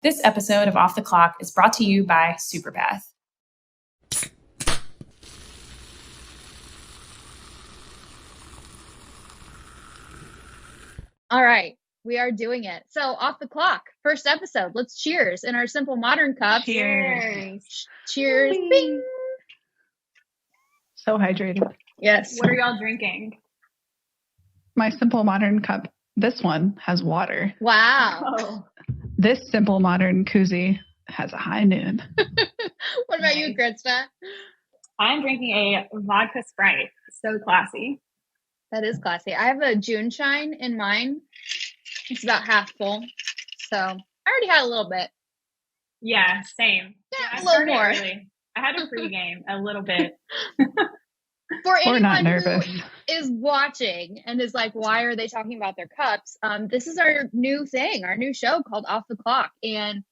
This episode of Off the Clock is brought to you by Superbath. All right, we are doing it. So Off the Clock, first episode. Let's cheers in our Simple Modern cups. Cheers. Cheers. Bing. So hydrated. Yes. What are y'all drinking? My Simple Modern cup, this one has water. Wow. Oh. This Simple Modern koozie has a high noon. What about you, Krista? I'm drinking a vodka Sprite. So classy. That is classy. I have a June Shine in mine. It's about half full. So I already had a little bit. Yeah, same. Yeah, a little more. Early. I had a pregame a little bit. For We're not anyone nervous. who is watching and is like, why are they talking about their cups? This is our new thing, our new show called Off the Clock. And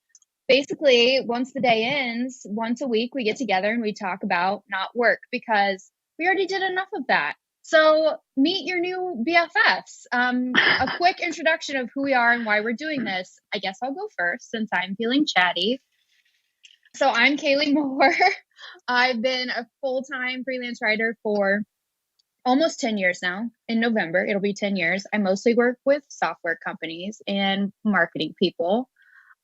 basically, once the day ends, once a week, we get together and we talk about not work because we already did enough of that. So meet your new BFFs. A quick introduction of who we are and why we're doing this. I guess I'll go first since I'm feeling chatty. So I'm Kaleigh Moore. I've been a full-time freelance writer for almost 10 years now. In November, it'll be 10 years. I mostly work with software companies and marketing people.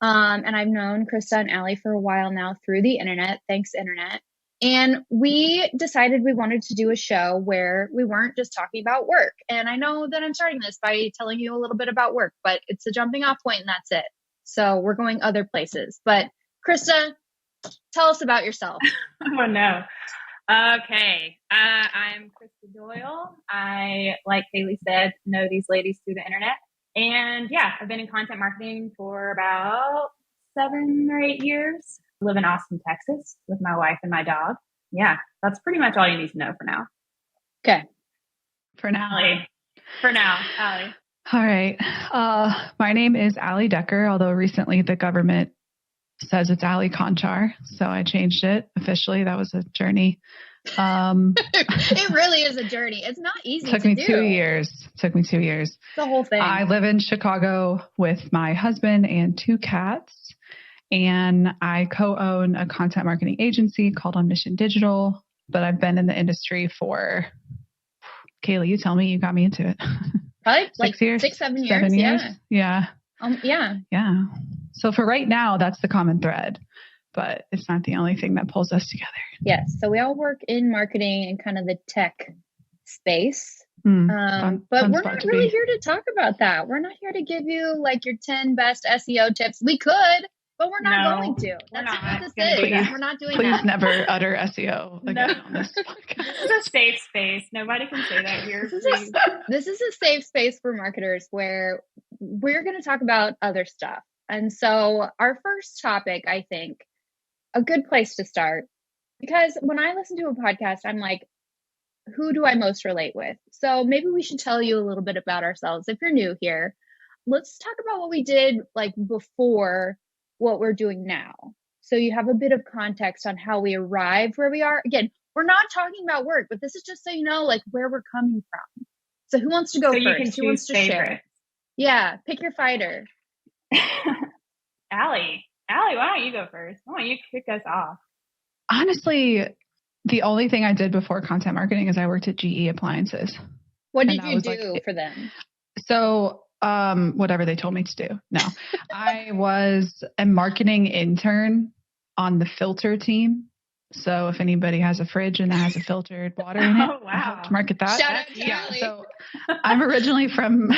And I've known Krista and Allie for a while now through the internet. Thanks, internet. And we decided we wanted to do a show where we weren't just talking about work. And I know that I'm starting this by telling you a little bit about work, but it's a jumping off point and that's it. So we're going other places. But Krista, tell us about yourself. Oh, no. Okay. I'm Krista Doyle. I, like Kaleigh said, know these ladies through the internet. And yeah, I've been in content marketing for about 7 or 8 years. Live in Austin, Texas with my wife and my dog. Yeah, that's pretty much all you need to know for now. Okay. For now. Allie. All right. My name is Allie Decker, although recently the government says it's Allie Conchar. So I changed it officially. That was a journey. It really is a journey. It's not easy to do. Took me 2 years. The whole thing. I live in Chicago with my husband and 2 cats. And I co-own a content marketing agency called On Mission Digital. But I've been in the industry for, Kaleigh, you tell me, you got me into it. Probably like 6 years? 6, 7 years. 7 years? Yeah. Yeah. So for right now, that's the common thread, but it's not the only thing that pulls us together. Yes. So we all work in marketing and kind of the tech space. Fun we're not spot to really be. here to talk about that. We're not here to give you like your 10 best SEO tips. We could, but we're not going to. That's what this is. We're not doing that. Please never utter SEO again on this podcast. This is a safe space. Nobody can say that here. This is a safe space for marketers where we're going to talk about other stuff. And so our first topic, I think, a good place to start, because when I listen to a podcast, I'm like, who do I most relate with? So maybe we should tell you a little bit about ourselves. If you're new here, let's talk about what we did like before what we're doing now. So you have a bit of context on how we arrived where we are. Again, we're not talking about work, but this is just so you know, like where we're coming from. So who wants to go first? Who wants to share? Yeah, pick your fighter. Allie, why don't you go first? Why don't you kick us off? Honestly, the only thing I did before content marketing is I worked at GE Appliances. What did you do for them? So, whatever they told me to do. No, I was a marketing intern on the filter team. So if anybody has a fridge and that has a filtered water in it, I helped market that. Shout out to Allie. So I'm originally from,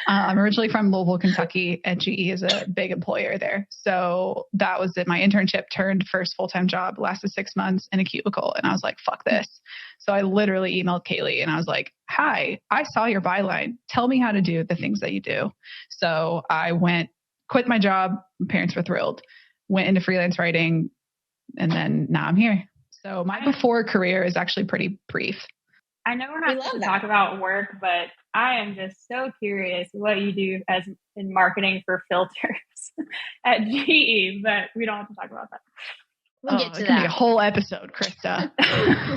I'm originally from Louisville, Kentucky, and GE is a big employer there. So that was it. My internship turned first full-time job, lasted 6 months in a cubicle. And I was like, fuck this. So I literally emailed Kaleigh and I was like, hi, I saw your byline. Tell me how to do the things that you do. So I quit my job. My parents were thrilled, went into freelance writing, and then now I'm here. So my before career is actually pretty brief. I know we're not supposed to talk about work, but I am just so curious what you do as in marketing for filters at GE, but we don't have to talk about that. We'll get to that. It can be a whole episode, Krista.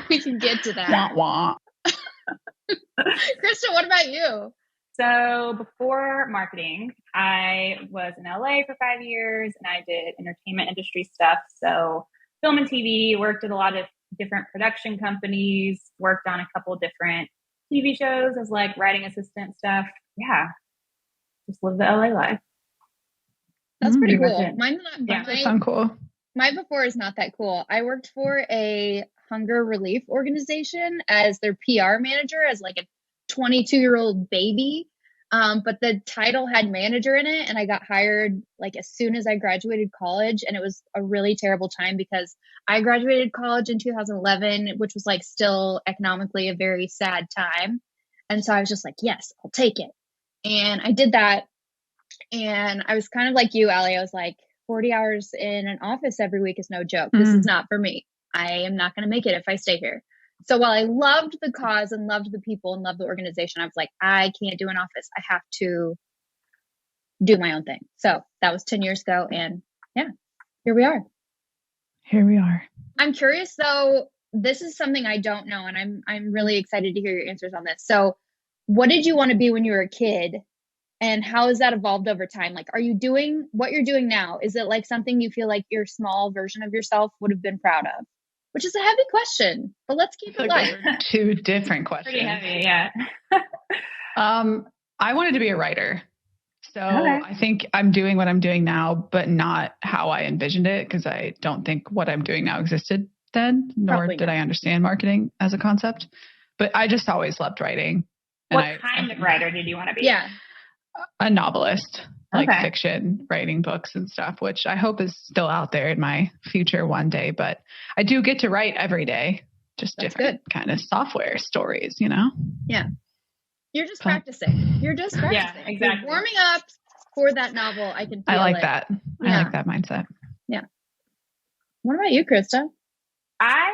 We can get to that. Wah, wah. Krista, what about you? So before marketing, I was in LA for 5 years and I did entertainment industry stuff. So film and TV, worked at a lot of different production companies, worked on a couple different TV shows as like writing assistant stuff. Yeah, just live the LA life. That's pretty Pretty much cool. it. Mine, Yeah. That sounds cool. my before is not that cool. I worked for a hunger relief organization as their PR manager, as like a 22-year-old baby. But the title had manager in it, and I got hired like as soon as I graduated college, and it was a really terrible time because I graduated college in 2011, which was like still economically a very sad time. And so I was just like, yes, I'll take it. And I did that. And I was kind of like you, Allie. I was like, 40 hours in an office every week is no joke. This is not for me. I am not going to make it if I stay here. So while I loved the cause and loved the people and loved the organization, I was like, I can't do an office. I have to do my own thing. So that was 10 years ago. And yeah, here we are. Here we are. I'm curious though. This is something I don't know. And I'm really excited to hear your answers on this. So what did you want to be when you were a kid? And how has that evolved over time? Like, are you doing what you're doing now? Is it like something you feel like your small version of yourself would have been proud of? Which is a heavy question, but let's keep it light. Two different questions. Pretty heavy, yeah. I wanted to be a writer. So Okay. I think I'm doing what I'm doing now, but not how I envisioned it, because I don't think what I'm doing now existed then, nor Probably did not. I understand marketing as a concept. But I just always loved writing. What kind of writer did you want to be? Yeah. A novelist, like Okay. fiction, writing books and stuff, which I hope is still out there in my future one day. But I do get to write every day, just That's different kind of software stories, you know? Yeah. You're just practicing. You're just practicing. Yeah, exactly. You're warming up for that novel. I can feel I like it. that. Yeah. I like that mindset. Yeah. What about you, Krista? I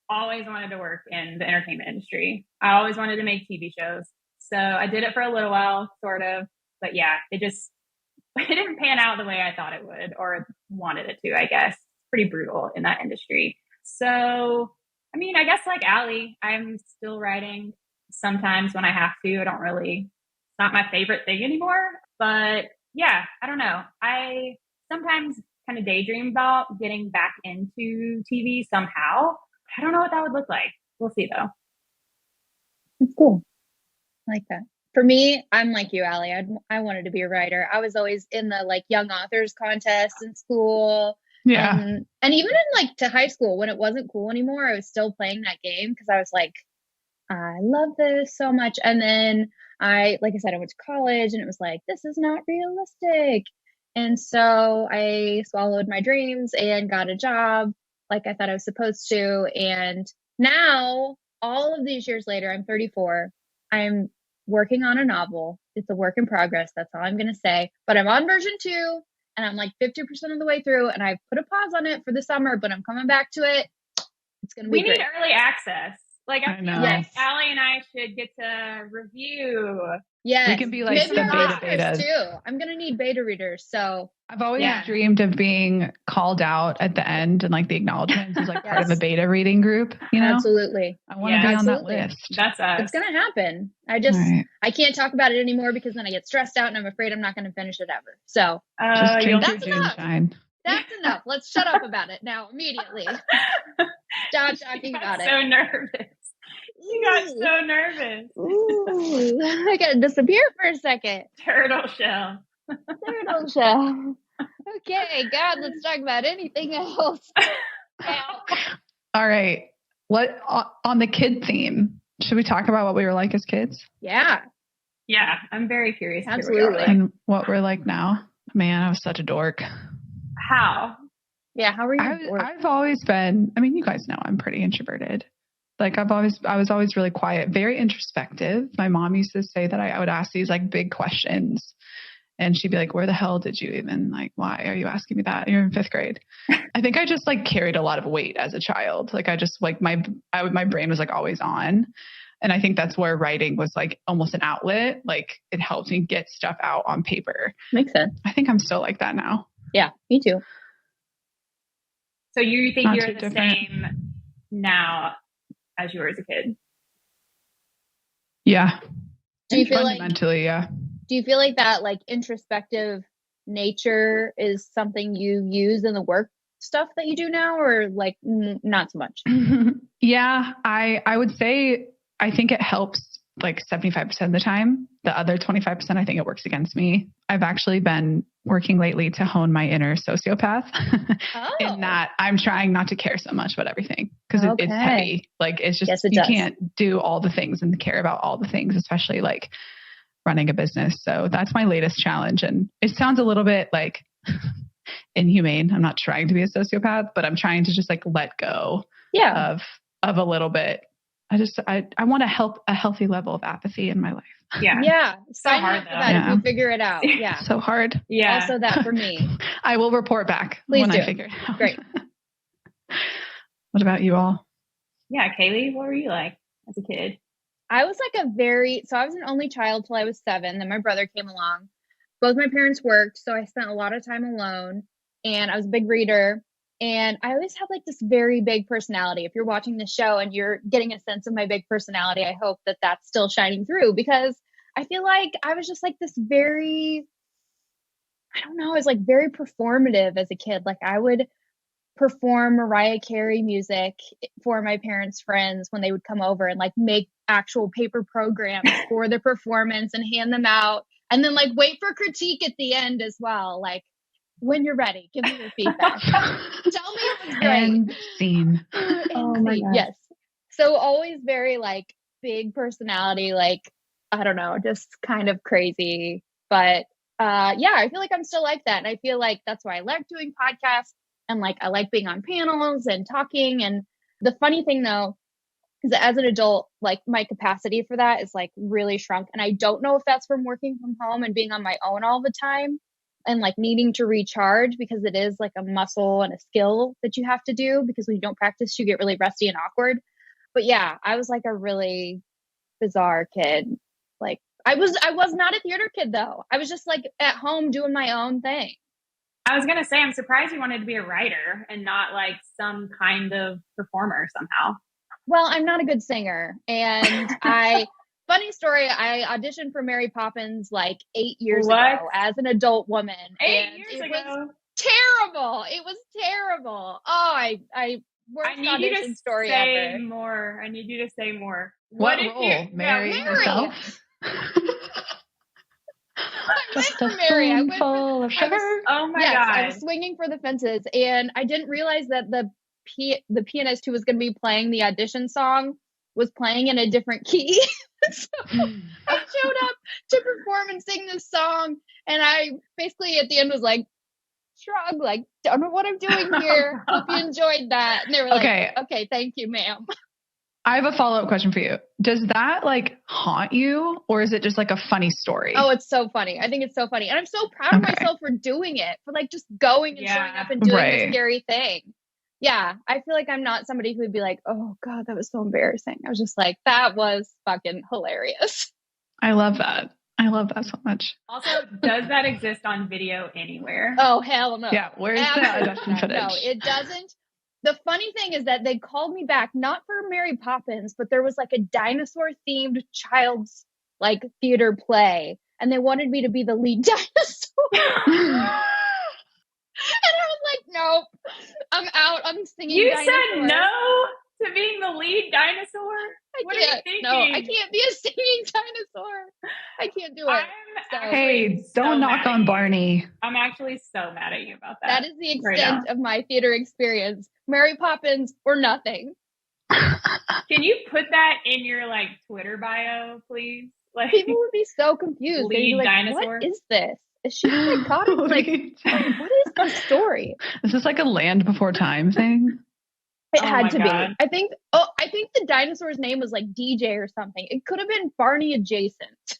always wanted to work in the entertainment industry. I always wanted to make TV shows. So I did it for a little while, sort of. But yeah, it didn't pan out the way I thought it would or wanted it to, I guess. Pretty brutal in that industry. So, I mean, I guess like Allie, I'm still writing sometimes when I have to. It's not my favorite thing anymore. But yeah, I don't know. I sometimes kind of daydream about getting back into TV somehow. I don't know what that would look like. We'll see though. That's cool. I like that. For me, I'm like you, Allie. I wanted to be a writer. I was always in the like young authors contest in school. Yeah. And even in like to high school when it wasn't cool anymore, I was still playing that game because I was like, I love this so much. And then like I said, I went to college and it was like, this is not realistic. And so I swallowed my dreams and got a job like I thought I was supposed to. And now, all of these years later, I'm 34. I'm working on a novel. It's a work in progress. That's all I'm going to say. But I'm on version 2 and I'm like 50% of the way through and I've put a pause on it for the summer, but I'm coming back to it. It's going to be We need great. early access. Like I feel know. like Allie and I should get to review. Yes. We can be like maybe the our beta listeners betas. too. I'm going to need beta readers. So I've always Yeah. dreamed of being called out at the end and like the acknowledgments is like part of Yes. a beta reading group, you know? absolutely. I want to Yeah, be on that absolutely. list. That's us. It's going to happen. All right. I can't talk about it anymore because then I get stressed out and I'm afraid I'm not going to finish it ever. So Just drink your That's gin enough. shine. that's enough. Let's shut up about it now immediately. Stop talking about it. So nervous. You got so nervous. Ooh, I gotta disappear for a second. Turtle shell. Turtle shell. Okay, God, let's talk about anything else. Now, All right. What on the kid theme? Should we talk about what we were like as kids yeah, Yeah, I'm very curious. to hear what y'all Absolutely. are like. and what we're like now? Man, I was such a dork. How? yeah. How are you? I've always been, I mean, you guys know I'm pretty introverted. Like I was always really quiet, very introspective. My mom used to say that I would ask these like big questions and she'd be like, where the hell did you even like, why are you asking me that? You're in 5th grade. I think I just like carried a lot of weight as a child. Like I just like my brain was like always on. And I think that's where writing was like almost an outlet. Like it helped me get stuff out on paper. Makes sense. I think I'm still like that now. Yeah, me too. So you think Not you're too the different. same now as you were as a kid? Yeah. Do you feel fundamentally, yeah. Do you feel like that like introspective nature is something you use in the work stuff that you do now, or like not so much? Yeah, I would say I think it helps like 75% of the time. The other 25%, I think it works against me. I've actually been working lately to hone my inner sociopath in that I'm trying not to care so much about everything because it's heavy. Like it's just, yes, it you does. can't do all the things and care about all the things, especially like running a business. So that's my latest challenge. And it sounds a little bit like inhumane. I'm not trying to be a sociopath, but I'm trying to just like let go of a little bit. I want a healthy level of apathy in my life. Yeah. So hard though. If you figure it out. Yeah. So hard. Yeah. Also that for me. I will report back when I figure it out. Great. What about you all? Yeah. Kaleigh, what were you like as a kid? I was like so I was an only child till I was 7. Then my brother came along. Both my parents worked, so I spent a lot of time alone, and I was a big reader. And I always had like this very big personality. If you're watching the show and you're getting a sense of my big personality, I hope that that's still shining through, because I feel like I was just like this very, I don't know, I was like very performative as a kid. Like I would perform Mariah Carey music for my parents' friends when they would come over, and like make actual paper programs for the performance and hand them out, and then like wait for critique at the end as well. Like, when you're ready, give me your feedback. Tell me it was great. And scene. Oh my God. Yes. So always very like big personality, like, I don't know, just kind of crazy. But yeah, I feel like I'm still like that. And I feel like that's why I like doing podcasts, and like I like being on panels and talking. And the funny thing though, is that as an adult, like my capacity for that is like really shrunk. And I don't know if that's from working from home and being on my own all the time, and like needing to recharge, because it is like a muscle and a skill that you have to do, because when you don't practice, you get really rusty and awkward. But yeah, I was like a really bizarre kid. Like I was not a theater kid though. I was just like at home doing my own thing. I was going to say, I'm surprised you wanted to be a writer and not like some kind of performer somehow. Well, I'm not a good singer. And funny story, I auditioned for Mary Poppins like 8 years ago as an adult woman. 8 years ago? Was terrible. It was terrible. Oh, worst audition story ever. I need you to say more. What role? Mary herself? Just a spoonful of sugar. Oh my God! I was swinging for the fences, and I didn't realize that the pianist who was going to be playing the audition song was playing in a different key. So I showed up to perform and sing this song, and I basically at the end was like, shrug, like, don't know what I'm doing here. Hope you enjoyed that. And they were like, okay, thank you, ma'am. I have a follow-up question for you. Does that like haunt you, or is it just like a funny story? Oh, it's so funny. I think it's so funny. And I'm so proud of myself for doing it, for like just going and showing up and doing this scary thing. Yeah. I feel like I'm not somebody who would be like, oh God, that was so embarrassing. I was just like, that was fucking hilarious. I love that. I love that so much. Also, does that exist on video anywhere? Oh, hell no. Yeah. Where's the audition footage? No, it doesn't. The funny thing is that they called me back, not for Mary Poppins, but there was like a dinosaur themed child's like theater play, and they wanted me to be the lead dinosaur. And I was like, nope, I'm out. I'm singing You dinosaur. said no to being the lead dinosaur? What are you thinking? No, I can't be a singing dinosaur. I can't do it. Hey, don't knock on Barney. I'm actually so mad at you about that. That is the extent of my theater experience. Mary Poppins or nothing. Can you put that in your like Twitter bio, please? Like, people would be so confused. They'd be like, dinosaur? What is this? Is she psychotic? Like, what is the story? Is this like a Land Before Time thing? It had to be. I think the dinosaur's name was like DJ or something. It could have been Barney adjacent.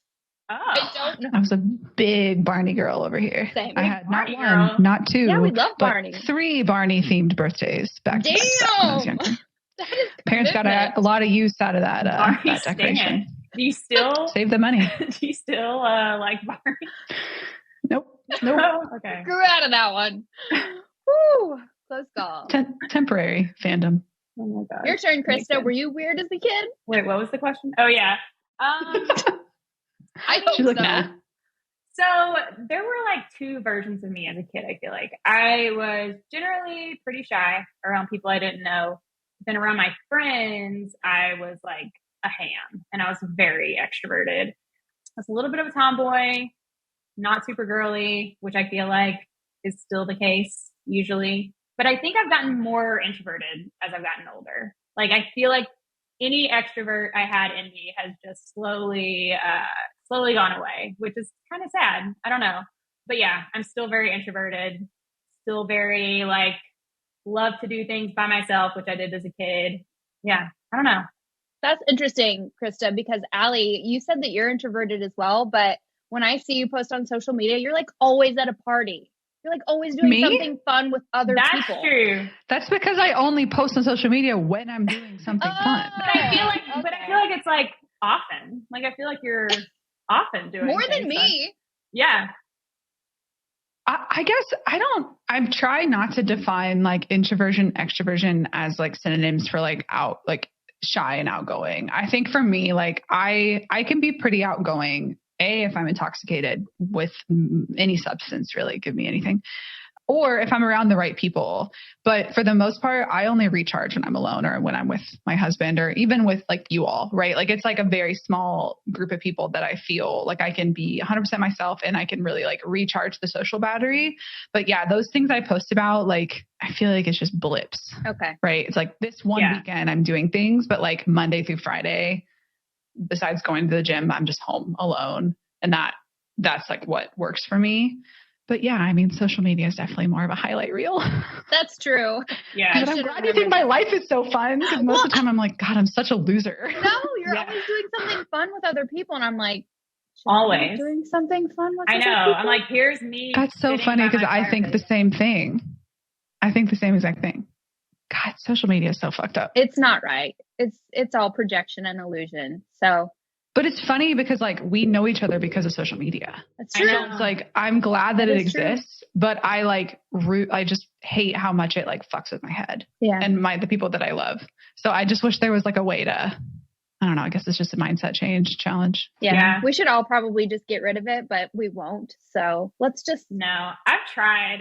Oh. I don't know. I was a big Barney girl over here. Same. I had not one, not two. Yeah, we love Barney. 3 Barney themed birthdays back to back when I was younger. Parents got a lot of use out of that decoration. Do you still save the money? Do you still like Barney? Nope. Okay. Grew out of that one. Woo. Close call. Temporary fandom. Oh my God. Your turn, Krista. Were you weird as a kid? Wait, what was the question? Oh yeah. I hope She's like, so. nah. So there were like two versions of me as a kid, I feel like. I was generally pretty shy around people I didn't know. Then around my friends, I was like a ham and I was very extroverted. I was a little bit of a tomboy, not super girly, which I feel like is still the case usually. But I think I've gotten more introverted as I've gotten older. Like I feel like any extrovert I had in me has just slowly gone away, which is kind of sad. I don't know. But yeah, I'm still very introverted, still very like love to do things by myself, which I did as a kid. Yeah, I don't know. That's interesting, Krista, because Allie, you said that you're introverted as well, but when I see you post on social media, you're like always at a party. You're like always doing something fun with other That's people. That's true. That's because I only post on social media when I'm doing something fun. But I feel like it's like often. Like I feel like you're often doing more than me. Fun. Yeah. I guess I'm trying not to define like introversion, extroversion as like synonyms for like shy and outgoing. I think for me, like I can be pretty outgoing, if I'm intoxicated with any substance, really, give me anything, or if I'm around the right people. But for the most part, I only recharge when I'm alone or when I'm with my husband or even with like you all, right? Like it's like a very small group of people that I feel like I can be 100% myself and I can really like recharge the social battery. But yeah, those things I post about, like, I feel like it's just blips. Okay. Right. It's like this one weekend I'm doing things, but like Monday through Friday, besides going to the gym, I'm just home alone. And that's like what works for me. But yeah, I mean, social media is definitely more of a highlight reel. That's true. Yeah. But I'm glad you think my life is so fun because most of the time I'm like, God, I'm such a loser. No, you're always doing something fun with other people. And I'm like, always doing something fun with other people? I'm like, here's me. That's so funny because I think the same thing. I think the same exact thing. God, social media is so fucked up. It's not right. It's all projection and illusion. So. But it's funny because like we know each other because of social media. That's true. It's like, I'm glad that it exists, but I just hate how much it like fucks with my head and the people that I love. So I just wish there was like a way to, I don't know, I guess it's just a mindset challenge. Yeah. We should all probably just get rid of it, but we won't. So let's just. No, I've tried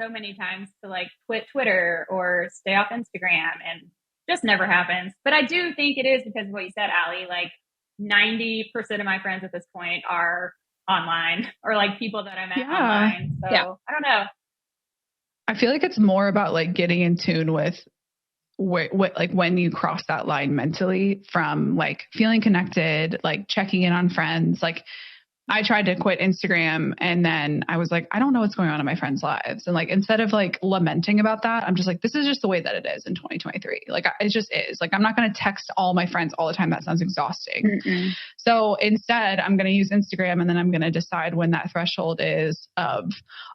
so many times to like quit Twitter or stay off Instagram and just never happens. But I do think it is because of what you said, Allie, like 90% of my friends at this point are online or like people that I met online. So I don't know. I feel like it's more about like getting in tune with what like when you cross that line mentally from like feeling connected, like checking in on friends. Like I tried to quit Instagram and then I was like, I don't know what's going on in my friends' lives. And like, instead of like lamenting about that, I'm just like, this is just the way that it is in 2023. Like it just is. Like, I'm not going to text all my friends all the time. That sounds exhausting. So instead I'm going to use Instagram and then I'm going to decide when that threshold is of,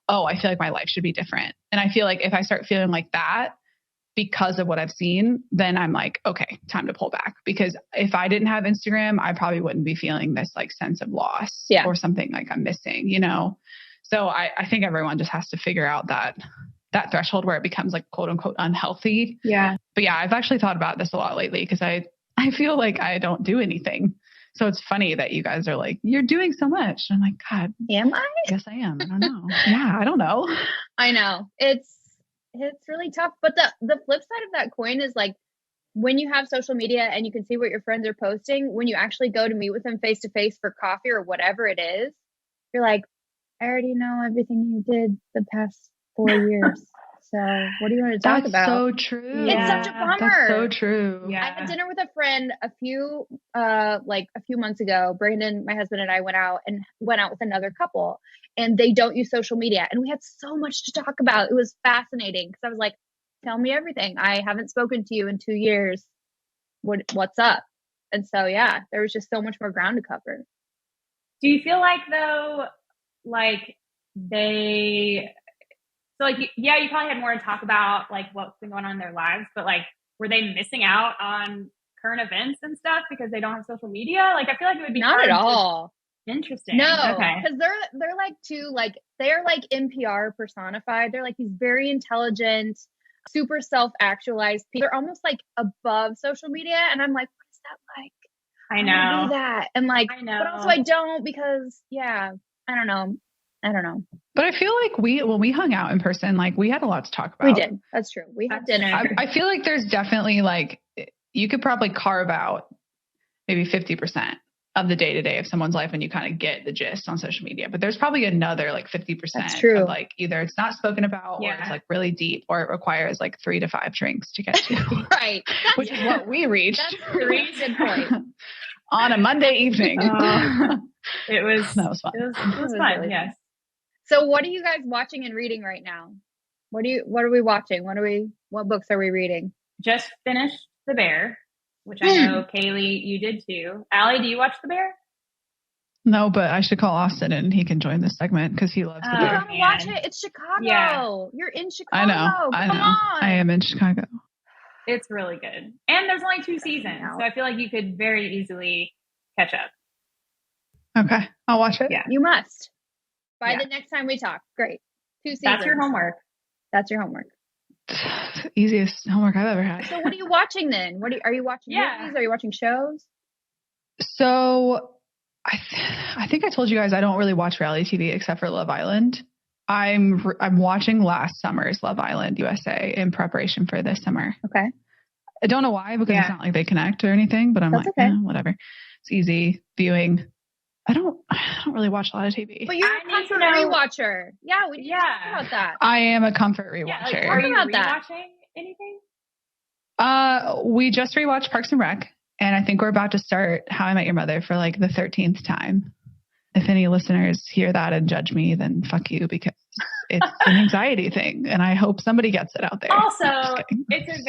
oh, I feel like my life should be different. And I feel like if I start feeling like that, because of what I've seen, then I'm like, okay, time to pull back. Because if I didn't have Instagram, I probably wouldn't be feeling this like sense of loss or something like I'm missing, you know? So I think everyone just has to figure out that threshold where it becomes like quote unquote unhealthy. Yeah. But yeah, I've actually thought about this a lot lately because I feel like I don't do anything. So it's funny that you guys are like, you're doing so much. And I'm like, God, am I? Yes, I am. I don't know. Yeah, I don't know. I know. It's really tough. But the flip side of that coin is like when you have social media and you can see what your friends are posting, when you actually go to meet with them face to face for coffee or whatever it is, you're like, I already know everything you did the past 4 years. So what do you want to talk about? That's so true. It's such a bummer. That's so true. Yeah. I had dinner with a friend a few months ago. Brandon, my husband, and I went out with another couple, and they don't use social media. And we had so much to talk about. It was fascinating because I was like, tell me everything. I haven't spoken to you in 2 years. What's up? And so, yeah, there was just so much more ground to cover. Do you feel like though, like so like, yeah, you probably had more to talk about like what's been going on in their lives, but like, were they missing out on current events and stuff because they don't have social media? Like, I feel like it would be not at all. Interesting. No, okay. Because they're like they're like NPR personified. They're like these very intelligent, super self-actualized people. They're almost like above social media. And I'm like, what is that like? I wanna know. do that. And like, I know. but also I don't because I don't know. But I feel like when we hung out in person, like we had a lot to talk about. We did. That's true. We had dinner. I feel like there's definitely like, you could probably carve out maybe 50% of the day-to-day of someone's life and you kind of get the gist on social media. But there's probably another like 50% That's true. of like either it's not spoken about or it's like really deep or it requires like 3 to 5 drinks to get to. Right. Which is what we reached. That's a really good point. On a Monday evening. It was fun. It was fun. Really yes. So what are you guys watching and reading right now? What are we watching? What books are we reading? Just finished The Bear, which I know Kaleigh, you did too. Allie, do you watch The Bear? No, but I should call Austin and he can join this segment because he loves The Bear. You gotta watch it. It's Chicago. Yeah. You're in Chicago. I know. Come on. I am in Chicago. It's really good. And there's only 2 seasons, so I feel like you could very easily catch up. Okay. I'll watch it. Yeah. You must. By the next time we talk. Great. 2 seasons. That's your homework. That's your homework. Easiest homework I've ever had. So what are you watching then? Are you watching movies? Are you watching shows? So I think I told you guys I don't really watch reality TV except for Love Island. I'm watching last summer's Love Island USA in preparation for this summer. Okay. I don't know why because it's not like they connect or anything, but I'm whatever. It's easy viewing. I don't really watch a lot of TV. But you're a comfort rewatcher. Yeah, we need to talk about that. I am a comfort rewatcher. Yeah, are you rewatching anything? We just rewatched Parks and Rec, and I think we're about to start How I Met Your Mother for like the 13th time. If any listeners hear that and judge me, then fuck you because it's an anxiety thing, and I hope somebody gets it out there. Also, it's a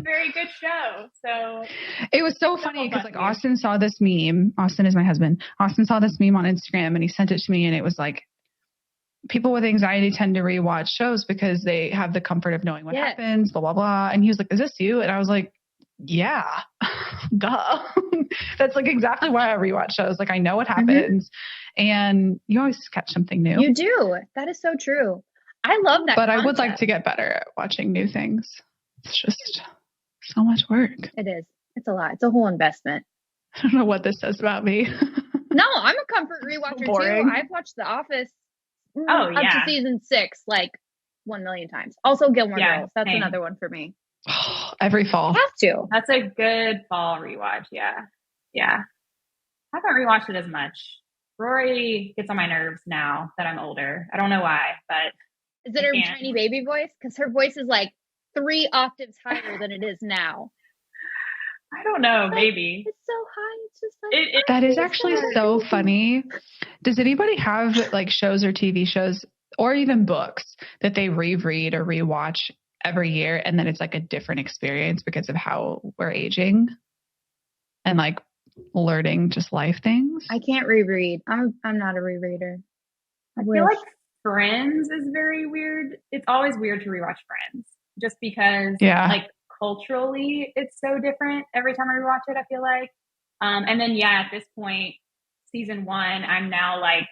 very good show. So it was so funny because like Austin saw this meme. Austin is my husband. Austin saw this meme on Instagram and he sent it to me, and it was like, people with anxiety tend to rewatch shows because they have the comfort of knowing what happens, blah, blah, blah. And he was like, is this you? And I was like, yeah, duh. That's like exactly why I rewatch shows. Like I know what happens and you always catch something new. You do. That is so true. I love that. But I would like to get better at watching new things. It's just so much work. It is. It's a lot. It's a whole investment. I don't know what this says about me. No, I'm a comfort rewatcher too. I've watched The Office up to season 6 like 1 million times. Also Gilmore Girls. That's another one for me. Every fall. Have to. That's a good fall rewatch. Yeah. I haven't rewatched it as much. Rory gets on my nerves now that I'm older. I don't know why, but is it her tiny baby voice? Because her voice is like 3 octaves higher than it is now. I don't know, maybe. It's so high. It's just like that is actually so funny. Does anybody have like shows or TV shows or even books that they reread or rewatch every year and then it's like a different experience because of how we're aging and like learning just life things? I can't reread. I'm not a rereader. I feel like Friends is very weird. It's always weird to rewatch Friends just because like culturally it's so different every time I rewatch it, I feel like. And then at this point, season 1, I'm now like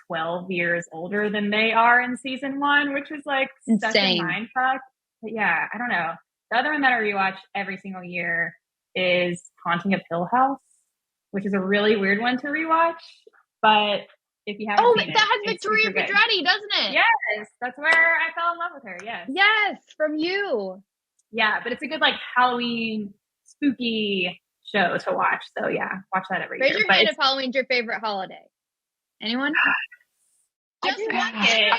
12 years older than they are in season 1, which was like such a mindfuck. But I don't know. The other one that I rewatch every single year is Haunting of Hill House, which is a really weird one to rewatch. But if you haven't seen it, that has Victoria Pedretti, doesn't it? Yes, that's where I fell in love with her. Yes, from you. Yeah, but it's a good like Halloween spooky show to watch. So watch that every year. Raise your hand if Halloween's your favorite holiday. Anyone? Just one it.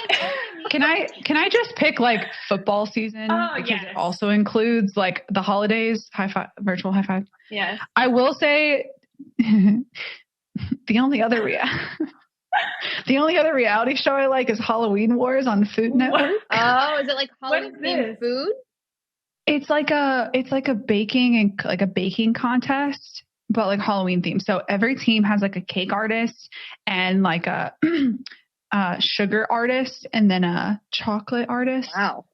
Can I just pick like football season? Because it also includes like the holidays. High five, virtual high five. Yes. I will say the only other reality show I like is Halloween Wars on Food Network. Oh, is it like Halloween food? It's like a baking contest, but like Halloween themed. So every team has like a cake artist and like a sugar artist and then a chocolate artist. Wow.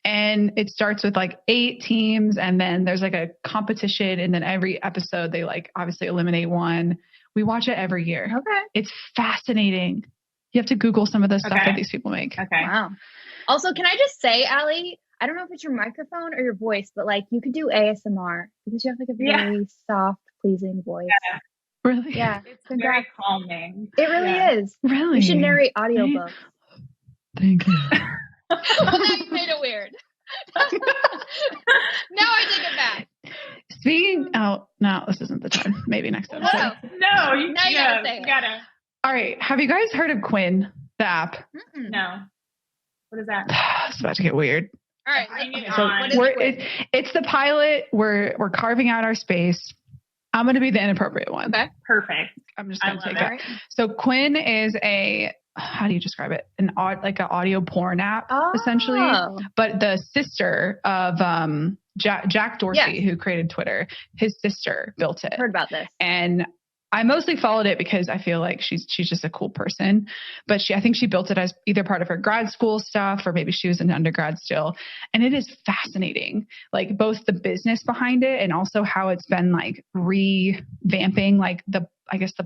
And it starts with like 8 teams and then there's like a competition and then every episode they like obviously eliminate one. We watch it every year. Okay. It's fascinating. You have to Google some of the stuff that these people make. Okay. Wow. Also, can I just say, Allie, I don't know if it's your microphone or your voice, but like you could do ASMR because you have like a very soft, pleasing voice. Yeah. Really? Yeah. It's very calming. It really is. Really? You should narrate audiobooks. Thank you. Well, now you made it weird. Now I take it back. No, this isn't the time. Maybe next episode. No, you gotta say it. You gotta. All right. Have you guys heard of Quinn, the app? Mm-mm. No. What is that? It's about to get weird. All right. It's the pilot. We're carving out our space. I'm going to be the inappropriate one. Okay. Perfect. I'm just going to take it. that. So Quinn is how do you describe it? An audio porn app, essentially. But the sister of Jack Dorsey, who created Twitter, his sister built it. Heard about this. And I mostly followed it because I feel like she's just a cool person, but I think she built it as either part of her grad school stuff, or maybe she was in undergrad still. And it is fascinating, like both the business behind it and also how it's been like revamping like the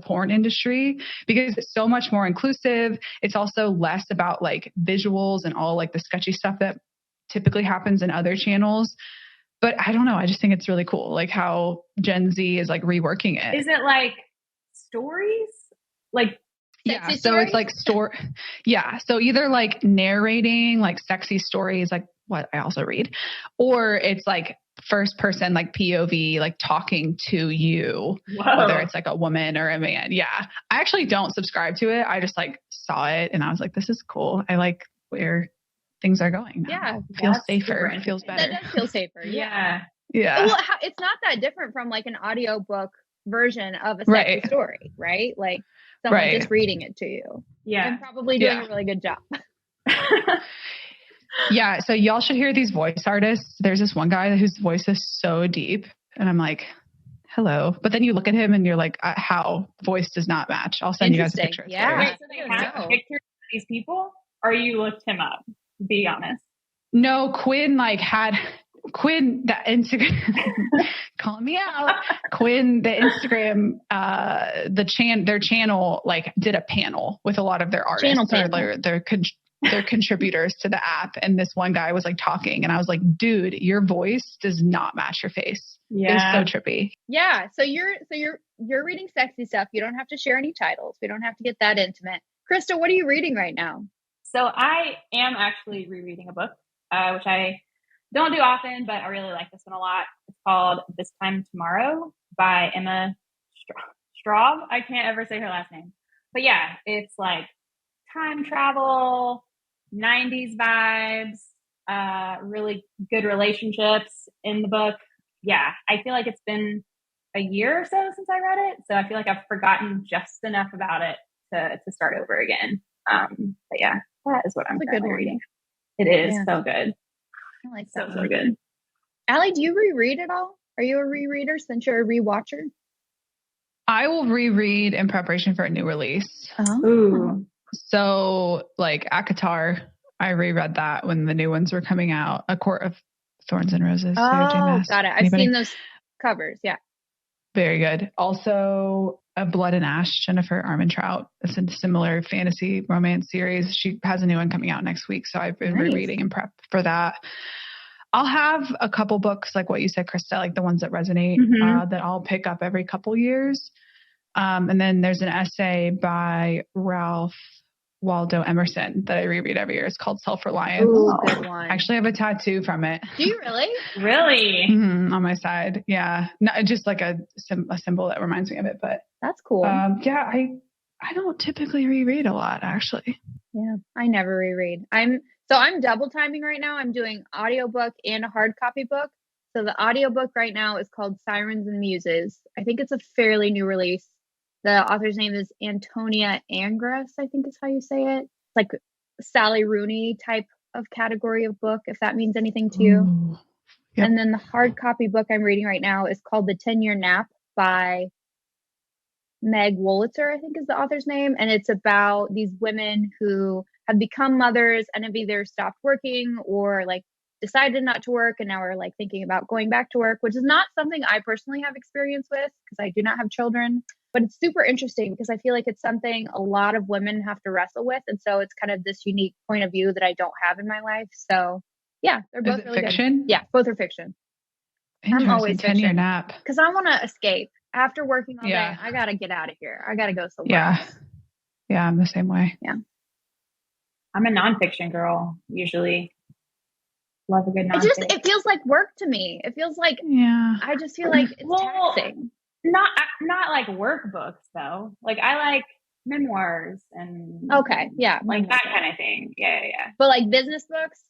porn industry, because it's so much more inclusive. It's also less about like visuals and all like the sketchy stuff that typically happens in other channels. But I don't know. I just think it's really cool, like how Gen Z is like reworking it. Is it like stories? Like sexy so stories? it's like so either like narrating like sexy stories, like what I also read, or it's like first person, like POV, like talking to you, whether it's like a woman or a man. Yeah. I actually don't subscribe to it. I just like saw it and I was like, this is cool. I like where things are going now. Yeah. It feels safer. It feels better. That does feel safer. Yeah. Well, it's not that different from like an audiobook version of a sexy story, right? Like someone just reading it to you. Yeah. And probably doing a really good job. Yeah. So y'all should hear these voice artists. There's this one guy whose voice is so deep and I'm like, hello. But then you look at him and you're like, how? Voice does not match. I'll send you guys a picture. Yeah. Wait, so they have pictures of these people, or you looked him up? Be honest. No, Quinn the Instagram calling me out. Quinn, the Instagram, their channel like did a panel with a lot of their artists, their contributors to the app. And this one guy was like talking and I was like, dude, your voice does not match your face. Yeah. It was so trippy. Yeah. So you're reading sexy stuff. You don't have to share any titles. We don't have to get that intimate. Krista, what are you reading right now? So I am actually rereading a book, which I don't do often, but I really like this one a lot. It's called This Time Tomorrow by Emma Straub. I can't ever say her last name. But yeah, it's like time travel, 90s vibes, really good relationships in the book. Yeah, I feel like it's been a year or so since I read it. So I feel like I've forgotten just enough about it to start over again. But yeah, that is what I'm currently reading. It is so good. I like that. So good. Allie, do you reread at all? Are you a rereader since you're a rewatcher? I will reread in preparation for a new release. Oh. Ooh. So like ACOTAR, I reread that when the new ones were coming out. A Court of Thorns and Roses. Oh, got it. I've seen those covers. Yeah. Very good. Also, A Blood and Ash, Jennifer Armentrout. It's a similar fantasy romance series. She has a new one coming out next week. So I've been rereading and prep for that. I'll have a couple books, like what you said, Krista, like the ones that resonate, that I'll pick up every couple years. And then there's an essay by Ralph Waldo Emerson that I reread every year. It's called Self-Reliance. Ooh, good one. I actually have a tattoo from it. Do you really? Really? On my side. Yeah. Not just like a symbol that reminds me of it, but that's cool. Yeah, I don't typically reread a lot, actually. Yeah, I never reread. I'm double timing right now. I'm doing audiobook and a hard copy book. So the audiobook right now is called Sirens and Muses. I think it's a fairly new release. The author's name is Antonia Angress, I think is how you say it. It's like Sally Rooney type of category of book, if that means anything to you. Ooh, yep. And then the hard copy book I'm reading right now is called The 10-Year Nap by Meg Wolitzer, I think is the author's name. And it's about these women who have become mothers and have either stopped working or like decided not to work and now are like thinking about going back to work, which is not something I personally have experience with because I do not have children. But it's super interesting because I feel like it's something a lot of women have to wrestle with. And so it's kind of this unique point of view that I don't have in my life. So yeah, they're both really fiction? good. Yeah, both are fiction. I'm always 10-year nap. Because I want to escape. After working all Yeah. day, I got to get out of here. I got to go somewhere else. Yeah, I'm the same way. Yeah. I'm a nonfiction girl, usually. Love a good nonfiction. It feels like work to me. It feels like, I just feel like it's taxing. Not like workbooks though. Like I like memoirs and okay, yeah, like that kind of thing. Yeah. But like business books,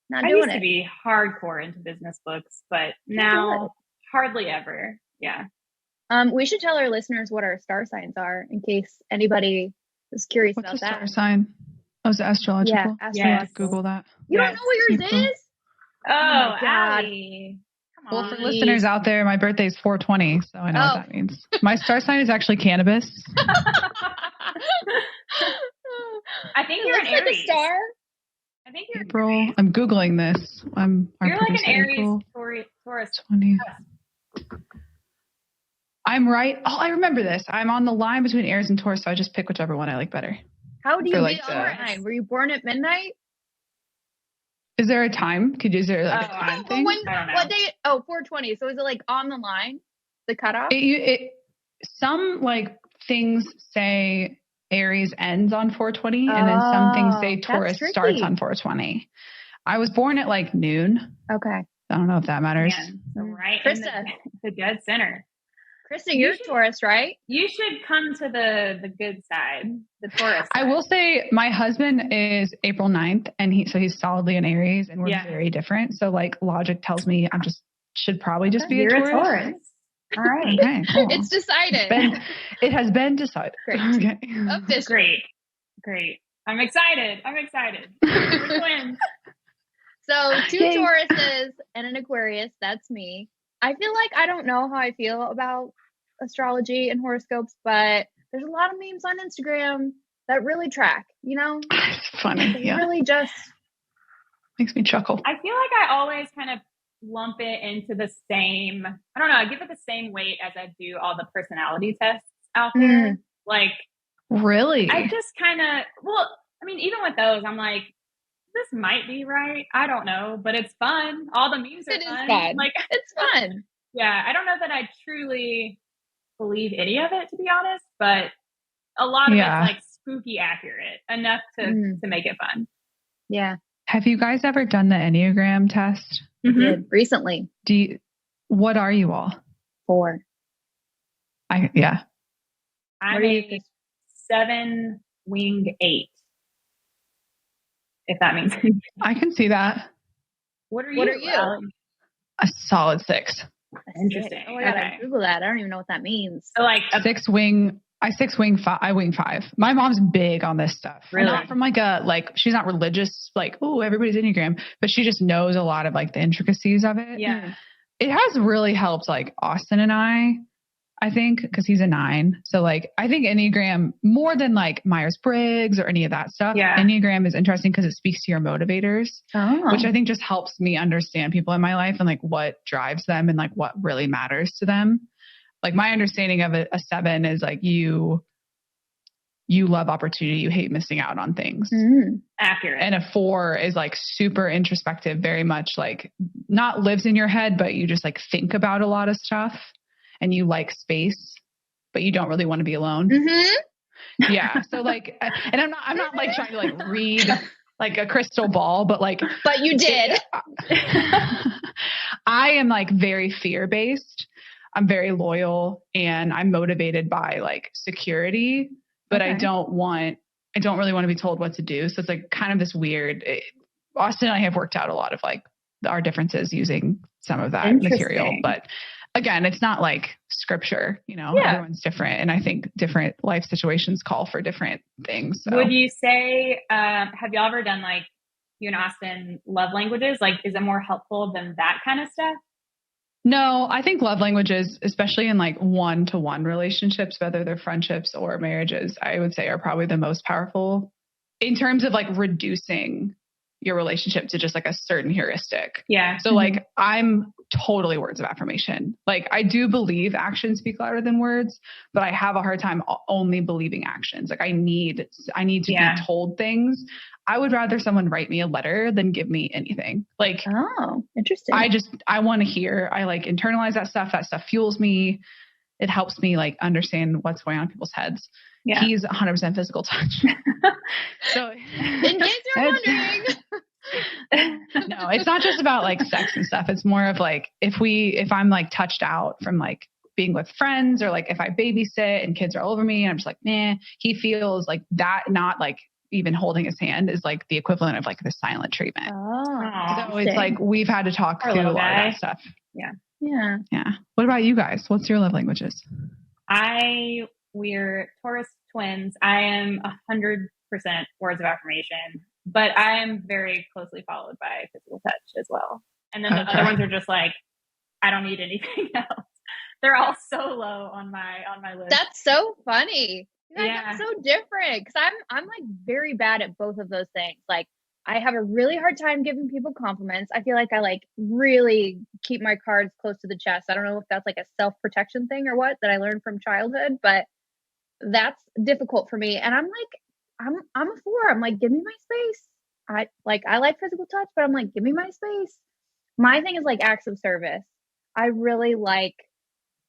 not I doing used to be hardcore into business books, but now hardly ever. Yeah. We should tell our listeners what our star signs are in case anybody is curious What's about that. What's a star sign? Oh, is it astrological? Yeah, yes. Google that. You don't know what yours April. is? Oh my God. Allie. Well, for listeners out there, my birthday is 4/20, so I know what that means. My star sign is actually cannabis. I think you're an Aries. Like a star. I think you're April. I'm Googling this. You're like an Aries, Taurus. 20. I'm right. Oh, I remember this. I'm on the line between Aries and Taurus, so I just pick whichever one I like better. How do you get on the line? Were you born at midnight? Is there a time? Is there like a time thing? What day? Oh, 4:20. So is it like on the line? The cutoff? Some like things say Aries ends on 4:20, and then some things say Taurus starts on 4:20. I was born at like noon. Okay. I don't know if that matters. Yeah, so right Krista, in the dead center. Krista, you're Taurus, right? You should come to the good side, the Taurus side. I will say my husband is April 9th, and he's solidly an Aries, and we're very different. So like logic tells me I should probably just be a Taurus. All right. Okay, cool. It's decided. It has been decided. Great. Okay. Great. I'm excited. We're twins. So 2 Tauruses and an Aquarius. That's me. I feel like I don't know how I feel about astrology and horoscopes, but there's a lot of memes on Instagram that really track, It's funny. It really just makes me chuckle. I feel like I always kind of lump it into the same, I don't know, I give it the same weight as I do all the personality tests out there. Like, really? I just kind of, even with those, I'm like, this might be right. I don't know, but it's fun. All the memes are fun. Like, it's fun. Yeah. I don't know that I truly believe any of it, to be honest, but a lot of it's like spooky accurate enough to make it fun. Yeah. Have you guys ever done the Enneagram test? I did recently. What are you all? 4. I'm a 7 wing 8. If that means anything. I can see that. What are you? Allie? A solid 6. Interesting. Oh my God, I Google that. I don't even know what that means. So like a 6 wing. I wing 5. My mom's big on this stuff. Really? Not from she's not religious, like, oh, everybody's Enneagram, but she just knows a lot of like the intricacies of it. Yeah. It has really helped like Austin and I think, because he's a 9. So like, I think Enneagram more than like Myers-Briggs or any of that stuff. Yeah. Enneagram is interesting because it speaks to your motivators, which I think just helps me understand people in my life and like what drives them and like what really matters to them. Like my understanding of a 7 is like you love opportunity, you hate missing out on things. Accurate. And a 4 is like super introspective, very much like not lives in your head, but you just like think about a lot of stuff. And you like space, but you don't really want to be alone. Yeah. So like, and I'm not like trying to like read like a crystal ball, but you did. I am like very fear-based. I'm very loyal and I'm motivated by like security, but I don't really want to be told what to do. So it's like kind of this weird, Austin and I have worked out a lot of like our differences using some of that material, but again, it's not like scripture, everyone's different. And I think different life situations call for different things. So. Would you say, have y'all ever done like you and Austin love languages? Like, is it more helpful than that kind of stuff? No, I think love languages, especially in like one-to-one relationships, whether they're friendships or marriages, I would say are probably the most powerful in terms of like reducing your relationship to just like a certain heuristic. Yeah. So like I'm totally words of affirmation. Like I do believe actions speak louder than words, but I have a hard time only believing actions. Like I need to be told things. I would rather someone write me a letter than give me anything. Like, oh, interesting. I want to hear, I like internalize that stuff. That stuff fuels me. it helps me like understand what's going on in people's heads. Yeah. He's 100% physical touch. So in case you're wondering. No, it's not just about like sex and stuff. It's more of like, if I'm like touched out from like being with friends, or like if I babysit and kids are all over me and I'm just like, nah, he feels like that, not like even holding his hand is like the equivalent of like the silent treatment. Oh, so it's like, we've had to talk through a lot of that stuff. Yeah. Yeah. Yeah. What about you guys? What's your love languages? We're Taurus twins. I am 100% words of affirmation, but I am very closely followed by physical touch as well. And then the other ones are just like, I don't need anything else. They're all so low on my list. That's so funny. Yeah. That's so different, because I'm like very bad at both of those things. Like, I have a really hard time giving people compliments. I feel like I like really keep my cards close to the chest. I don't know if that's like a self-protection thing or what that I learned from childhood, but that's difficult for me. And I'm like, I'm a 4. I'm like, give me my space. I like physical touch, but I'm like, give me my space. My thing is like acts of service. I really like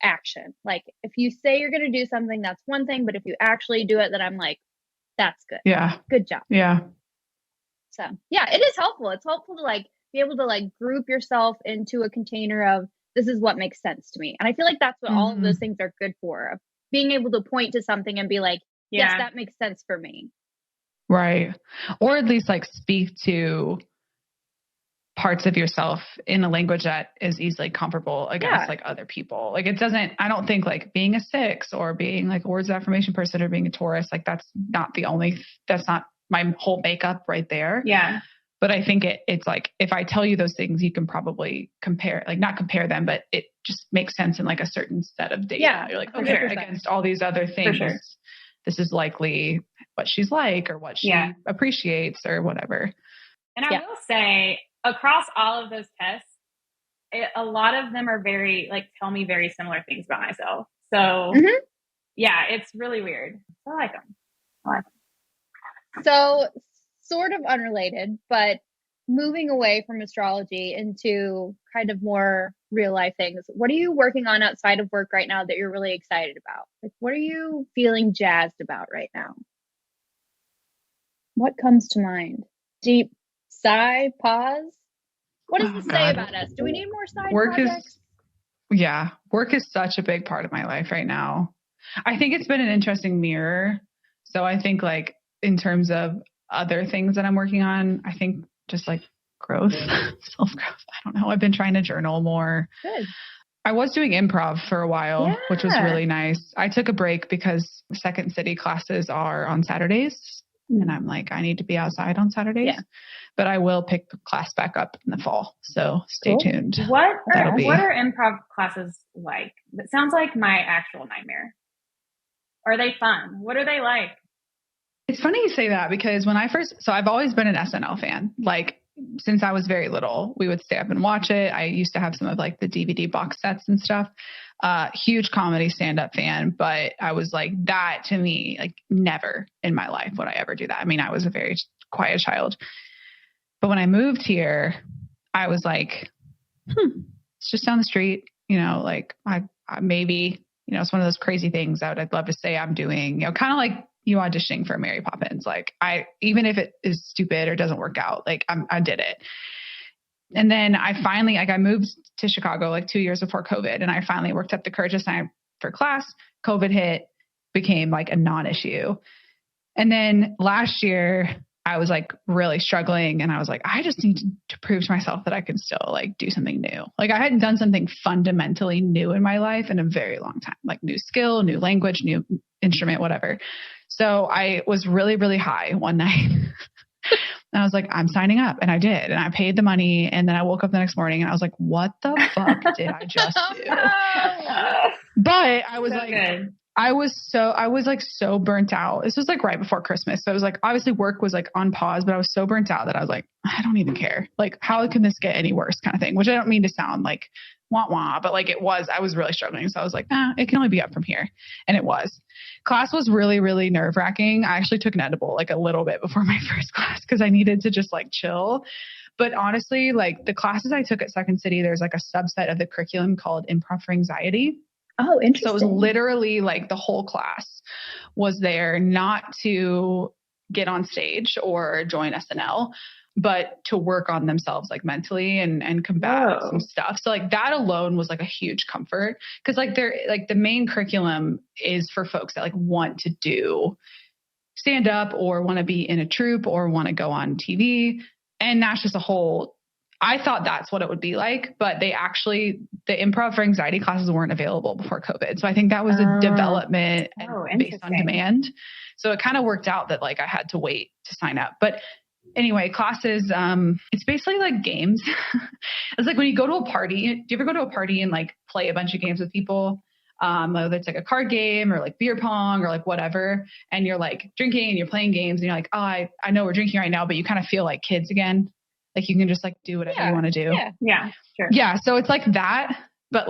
action. Like, if you say you're going to do something, that's one thing, but if you actually do it, then I'm like, that's good. Yeah. Good job. Yeah. So yeah, it is helpful. It's helpful to like be able to like group yourself into a container of, this is what makes sense to me. And I feel like that's what all of those things are good for, of being able to point to something and be like, yes, that makes sense for me. Right. Or at least like speak to parts of yourself in a language that is easily comparable against like other people. Like, it doesn't, I don't think like being a 6 or being like a words of affirmation person or being a Taurus, like that's not my whole makeup right there. Yeah. But I think it's like, if I tell you those things, you can probably compare, like not compare them, but it just makes sense in like a certain set of data. Yeah. You're like, okay, 100%. Against all these other things, this is likely what she's like or what she appreciates or whatever. And I will say, across all of those tests, a lot of them are very, like, tell me very similar things about myself. So yeah, it's really weird. I like them. So sort of unrelated, but moving away from astrology into kind of more real life things. What are you working on outside of work right now that you're really excited about? Like, what are you feeling jazzed about right now? What comes to mind? Deep sigh, pause. What does this say about us? Do we need more side projects? Work is such a big part of my life right now. I think it's been an interesting mirror. So I think like in terms of other things that I'm working on, I think just like growth, self-growth. I don't know. I've been trying to journal more. Good. I was doing improv for a while, which was really nice. I took a break because Second City classes are on Saturdays. And I'm like, I need to be outside on Saturdays. Yeah. But I will pick the class back up in the fall. So stay tuned. What are improv classes like? That sounds like my actual nightmare. Are they fun? What are they like? It's funny you say that, because when so I've always been an SNL fan. Like, since I was very little, we would stay up and watch it. I used to have some of like the DVD box sets and stuff. Huge comedy stand-up fan, but I was like, that to me, like never in my life would I ever do that. I mean, I was a very quiet child, but when I moved here, I was like, it's just down the street, like I maybe, it's one of those crazy things I'd love to say I'm doing, kind of like you auditioning for Mary Poppins. Like even if it is stupid or doesn't work out, like I did it. And then I finally, I moved to Chicago like 2 years before COVID, and I finally worked up the courage to sign up for class. COVID hit, became like a non-issue. And then last year I was like really struggling, and I was like, I just need to prove to myself that I can still like do something new. Like, I hadn't done something fundamentally new in my life in a very long time, like new skill, new language, new instrument, whatever. So I was really, really high one night. And I was like, I'm signing up. And I did. And I paid the money. And then I woke up the next morning and I was like, what the fuck did I just do? But I was I was like so burnt out. This was like right before Christmas. So it was like, obviously work was like on pause, but I was so burnt out that I was like, I don't even care. Like, how can this get any worse kind of thing? Which I don't mean to sound like wah, but like I was really struggling. So I was like, it can only be up from here. And it was. Class was really, really nerve wracking. I actually took an edible like a little bit before my first class because I needed to just like chill. But honestly, like the classes I took at Second City, there's like a subset of the curriculum called Improv for Anxiety. Oh, interesting. So it was literally like the whole class was there not to get on stage or join SNL, but to work on themselves like mentally and combat some stuff. So like that alone was like a huge comfort, because like they're like the main curriculum is for folks that like want to do stand up or want to be in a troupe or want to go on TV. And that's just a whole, I thought that's what it would be like, but the improv for anxiety classes weren't available before COVID. So I think that was a development based on demand. So it kind of worked out that like I had to wait to sign up. But anyway, classes, it's basically like games. It's like when you go to a party, do you ever go to a party and like play a bunch of games with people? Whether it's like a card game or like beer pong or like whatever, and you're like drinking and you're playing games and you're like, oh, I know we're drinking right now, but you kind of feel like kids again. Like you can just like do whatever you want to do. Yeah, sure. Yeah. So it's like that, but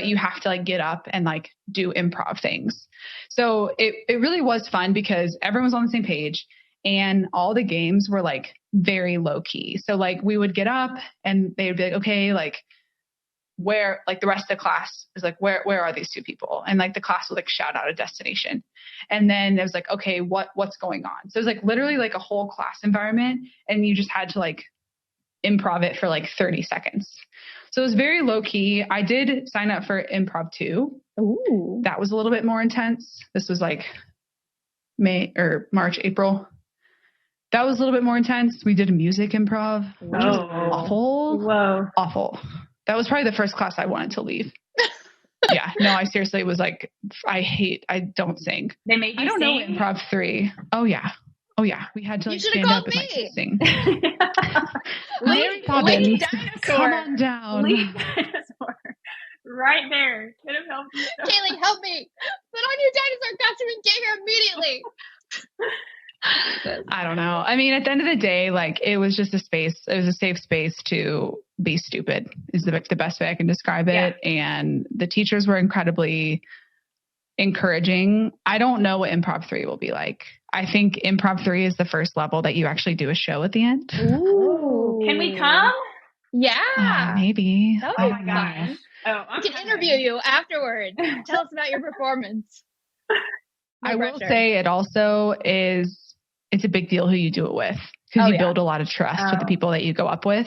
you have to like get up and like do improv things. So it really was fun because everyone was on the same page and all the games were like very low key. So like we would get up and they would be like, okay, like where like the rest of the class is like, where are these two people? And like the class would like shout out a destination. And then it was like, okay, what's going on? So it was like literally like a whole class environment and you just had to like improv it for like 30 seconds. So it was very low key. I did sign up for improv 2. Ooh. That was a little bit more intense. This was like March, April. That was a little bit more intense. We did a music improv, which was awful. Whoa. Awful. That was probably the first class I wanted to leave. Yeah. No, I seriously was like, I don't sing. They made you I don't sing? know improv 3. Oh yeah. We had to like stand up and like sing. Lady Dinosaur. Come on down. Lady Dinosaur. Right there. Could have helped you. Kaleigh, help me. Put on your dinosaur costume and get here immediately. I don't know. I mean, at the end of the day, like it was just a space. It was a safe space to be stupid is the best way I can describe it. Yeah. And the teachers were incredibly encouraging. I don't know what improv 3 will be like. I think improv 3 is the first level that you actually do a show at the end. Ooh. Can we come? Yeah. Maybe. That would be fun. We can interview you afterward. Tell us about your performance. I will say it also it's a big deal who you do it with because you build a lot of trust with the people that you go up with.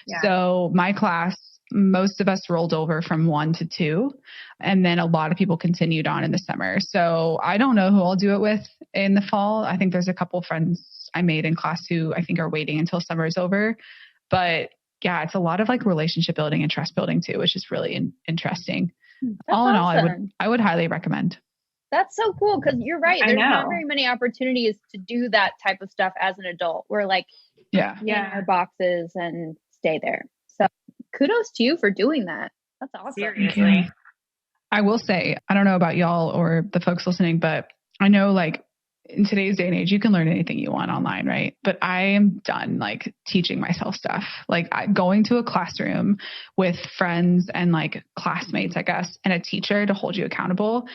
Yeah. So my class, most of us rolled over from 1 to 2, and then a lot of people continued on in the summer. So I don't know who I'll do it with in the fall. I think there's a couple friends I made in class who I think are waiting until summer is over. But yeah, it's a lot of like relationship building and trust building too, which is really interesting. All in all, I would highly recommend. That's so cool because you're right. There's not very many opportunities to do that type of stuff as an adult. We're like in our boxes and stay there. So kudos to you for doing that. That's awesome. Seriously. I will say, I don't know about y'all or the folks listening, but I know like in today's day and age, you can learn anything you want online, right? But I am done like teaching myself stuff. Like going to a classroom with friends and like classmates, I guess, and a teacher to hold you accountable.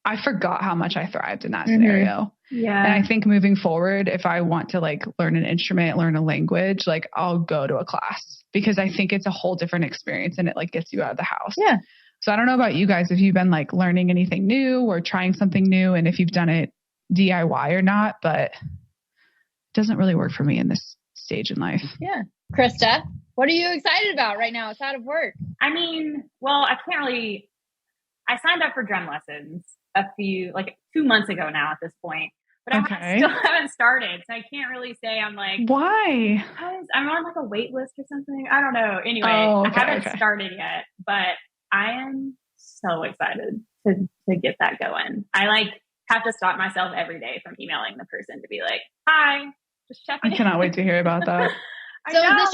I forgot how much I thrived in that scenario. Yeah. And I think moving forward, if I want to like learn an instrument, learn a language, like I'll go to a class because I think it's a whole different experience and it like gets you out of the house. Yeah. So I don't know about you guys, if you've been like learning anything new or trying something new and if you've done it DIY or not, but it doesn't really work for me in this stage in life. Yeah. Krista, what are you excited about right now? It's out of work. I mean, well, I signed up for drum lessons 2 months ago now at this point, but I still haven't started. So I can't really say I'm like, why? Because I'm on like a wait list or something. I don't know. Anyway, I haven't started yet, but I am so excited to get that going. I like have to stop myself every day from emailing the person to be like, hi, just checking. I cannot wait to hear about that. So is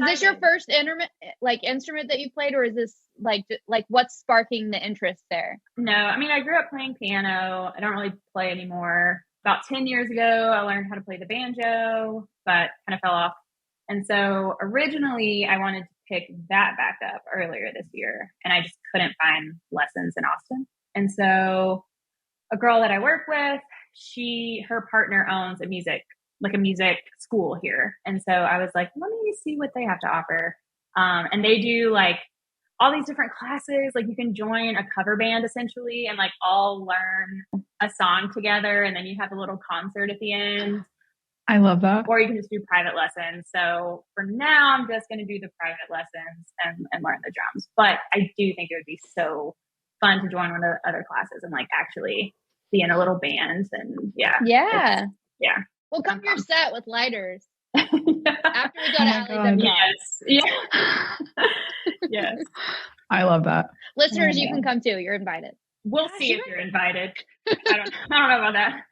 this your first instrument that you played, or is this like what's sparking the interest there? No, I mean, I grew up playing piano. I don't really play anymore. About 10 years ago, I learned how to play the banjo, but kind of fell off. And so originally I wanted to pick that back up earlier this year, and I just couldn't find lessons in Austin. And so a girl that I work with, her partner owns a music school here. And so I was like, let me see what they have to offer. And they do like all these different classes. Like you can join a cover band essentially and like all learn a song together. And then you have a little concert at the end. I love that. Or you can just do private lessons. So for now, I'm just going to do the private lessons and learn the drums. But I do think it would be so fun to join one of the other classes and like actually be in a little band. And yeah. We'll come your set with lighters after we go to Oh Allie Decker. Yes. I love that. Listeners, you can come too. You're invited. We'll see if you're invited. I don't know about that.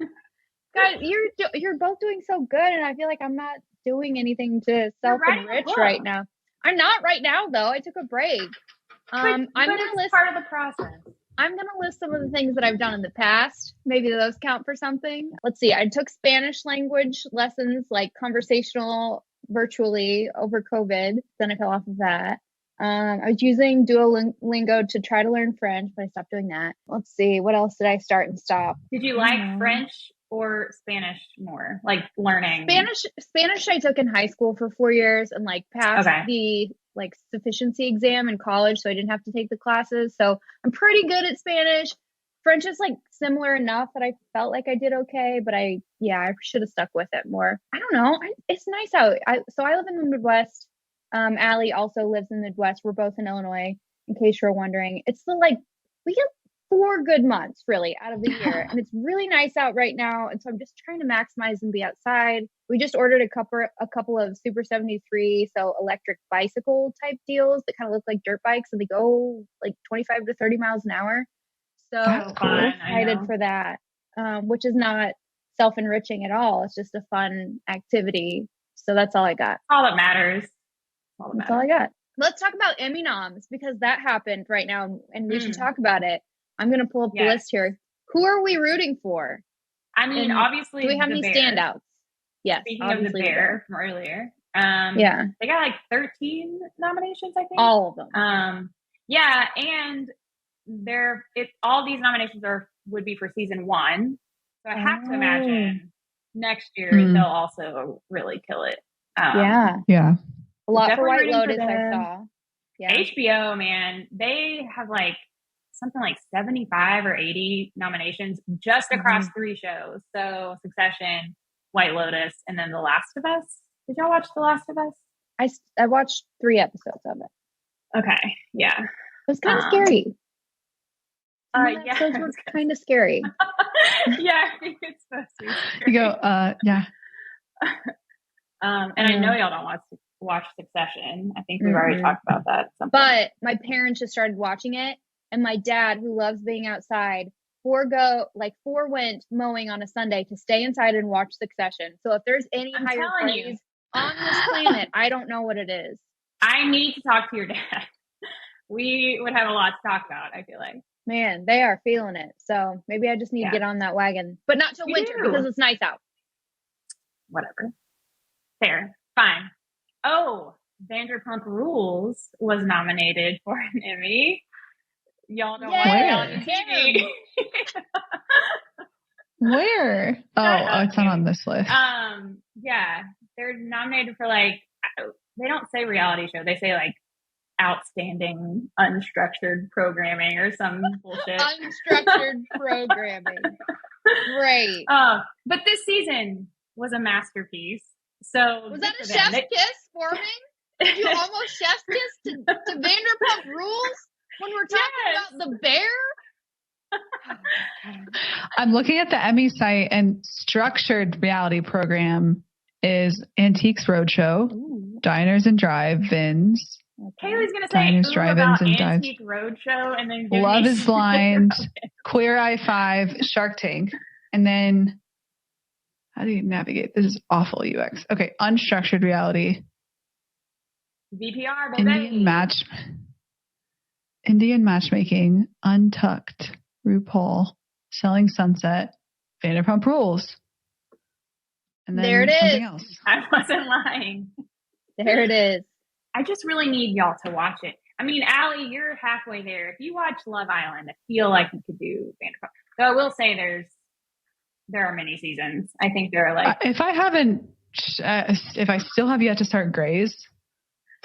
God, you're both doing so good, and I feel like I'm not doing anything to self-enrich right now. I'm not right now, though. I took a break. I'm gonna list part of the process. I'm gonna list some of the things that I've done in the past. Maybe those count for something. Let's see. I took Spanish language lessons, like conversational, virtually over COVID. Then I fell off of that. I was using Duolingo to try to learn French, but I stopped doing that. Let's see. What else did I start and stop? Did you like French or Spanish more? Like learning? Spanish I took in high school for 4 years and like passed the like sufficiency exam in college, so I didn't have to take the classes. So I'm pretty good at Spanish. French is like similar enough that I felt like I did okay, but I should have stuck with it more. I don't know. It's nice out. So I live in the Midwest. Allie also lives in the Midwest. We're both in Illinois, in case you're wondering. It's we get 4 good months really out of the year, and it's really nice out right now. And so I'm just trying to maximize and be outside. We just ordered a couple of Super 73, so electric bicycle type deals that kind of look like dirt bikes, and they go like 25 to 30 miles an hour. So I'm excited for that, which is not self-enriching at all. It's just a fun activity. So that's all I got. All that matters. That's all I got. Let's talk about Emmy noms, because that happened right now, and we should talk about it. I'm going to pull up the list here. Who are we rooting for? I mean, obviously, do we have any standouts? Yes. Speaking of the Bear from earlier, they got like 13 nominations, I think. All of them. And all these nominations would be for season 1. So I have to imagine next year they'll also really kill it. A lot for White Lotus, I saw. Yeah. HBO, man, they have like something like 75 or 80 nominations just across 3 shows. So Succession, White Lotus, and then The Last of Us. Did y'all watch The Last of Us? I watched 3 episodes of it. Okay, yeah. It was kind of scary. Episodes were kind of scary. Yeah, I think it's supposed to be scary. You go, yeah. And I know y'all don't watch Succession. I think we've already talked about that. But my parents just started watching it, and my dad, who loves being outside, went mowing on a Sunday to stay inside and watch Succession. So if there's any higher praise on this planet, I don't know what it is. I need to talk to your dad. We would have a lot to talk about, I feel like. Man, they are feeling it. So maybe I just need to get on that wagon, but not till winter because it's nice out. Whatever. Fair. Fine. Oh, Vanderpump Rules was nominated for an Emmy. Y'all don't watch reality TV. Where? Oh, it's not on this list. Yeah, they're nominated for they don't say reality show. They say like outstanding unstructured programming or some bullshit. Unstructured programming. Great. But this season was a masterpiece. So was that a chef's kiss for me? Did you almost chef's kiss to Vanderpump Rules when we're talking about the bear? I'm looking at the Emmy site, and structured reality program is Antiques Roadshow, Diners and Drive-Ins. Kayleigh's going to say Diners, Drive-Ins, and Antique Roadshow, and then Love is Blind, Queer Eye 5, Shark Tank, and then how do you navigate? This is awful UX. Okay, unstructured reality. VPR, baby. Indian matchmaking, Untucked, RuPaul, Selling Sunset, Vanderpump Rules. And then there it something is. Else. I wasn't lying. There it is. I just really need y'all to watch it. I mean, Allie, you're halfway there. If you watch Love Island, I feel like you could do Vanderpump. So I will say there are many seasons. I think there are if I still have yet to start Grey's,